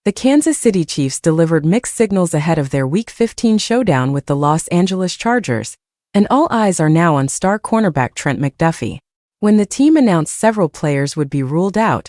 The Kansas City Chiefs delivered mixed signals ahead of their Week 15 showdown with the Los Angeles Chargers, and all eyes are now on star cornerback Trent McDuffie. When the team announced several players would be ruled out,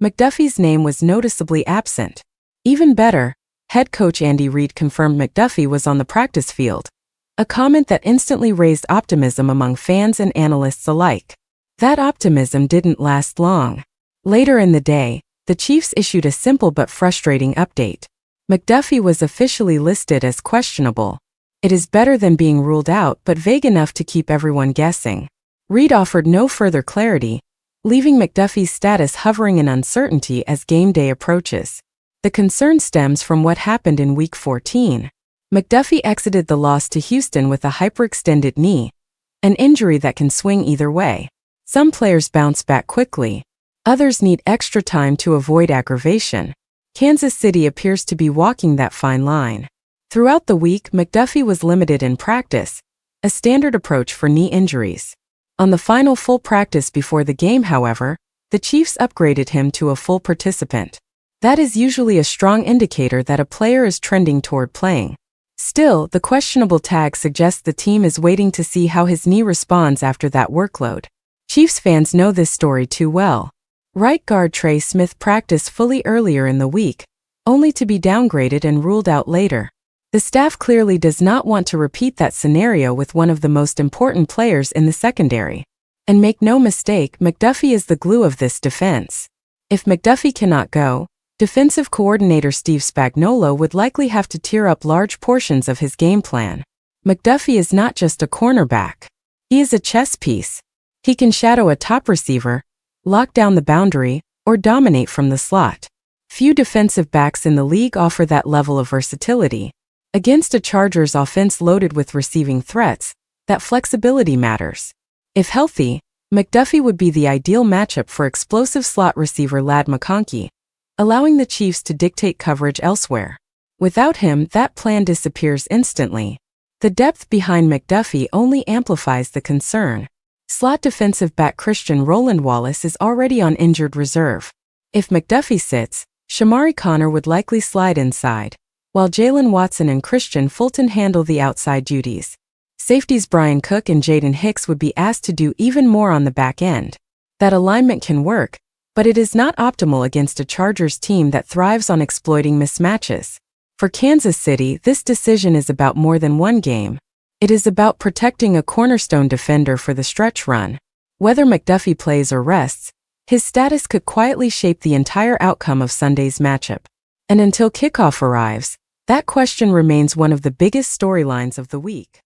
McDuffie's name was noticeably absent. Even better, head coach Andy Reid confirmed McDuffie was on the practice field, a comment that instantly raised optimism among fans and analysts alike. That optimism didn't last long. Later in the day, the Chiefs issued a simple but frustrating update. McDuffie was officially listed as questionable. It is better than being ruled out but vague enough to keep everyone guessing. Reid offered no further clarity, leaving McDuffie's status hovering in uncertainty as game day approaches. The concern stems from what happened in Week 14. McDuffie exited the loss to Houston with a hyperextended knee, an injury that can swing either way. Some players bounce back quickly. Others need extra time to avoid aggravation. Kansas City appears to be walking that fine line. Throughout the week, McDuffie was limited in practice, a standard approach for knee injuries. On the final full practice before the game, however, the Chiefs upgraded him to a full participant. That is usually a strong indicator that a player is trending toward playing. Still, the questionable tag suggests the team is waiting to see how his knee responds after that workload. Chiefs fans know this story too well. Right guard Trey Smith practiced fully earlier in the week, only to be downgraded and ruled out later. The staff clearly does not want to repeat that scenario with one of the most important players in the secondary. And make no mistake, McDuffie is the glue of this defense. If McDuffie cannot go, defensive coordinator Steve Spagnuolo would likely have to tear up large portions of his game plan. McDuffie is not just a cornerback. He is a chess piece. He can shadow a top receiver, lock down the boundary, or dominate from the slot. Few defensive backs in the league offer that level of versatility. Against a Chargers offense loaded with receiving threats, that flexibility matters. If healthy, McDuffie would be the ideal matchup for explosive slot receiver Ladd McConkey, allowing the Chiefs to dictate coverage elsewhere. Without him, that plan disappears instantly. The depth behind McDuffie only amplifies the concern. Slot defensive back Christian Roland Wallace is already on injured reserve. If McDuffie sits, Shamari Connor would likely slide inside, while Jalen Watson and Christian Fulton handle the outside duties. Safeties Brian Cook and Jaden Hicks would be asked to do even more on the back end. That alignment can work, but it is not optimal against a Chargers team that thrives on exploiting mismatches. For Kansas City, this decision is about more than one game. It is about protecting a cornerstone defender for the stretch run. Whether McDuffie plays or rests, his status could quietly shape the entire outcome of Sunday's matchup. And until kickoff arrives, that question remains one of the biggest storylines of the week.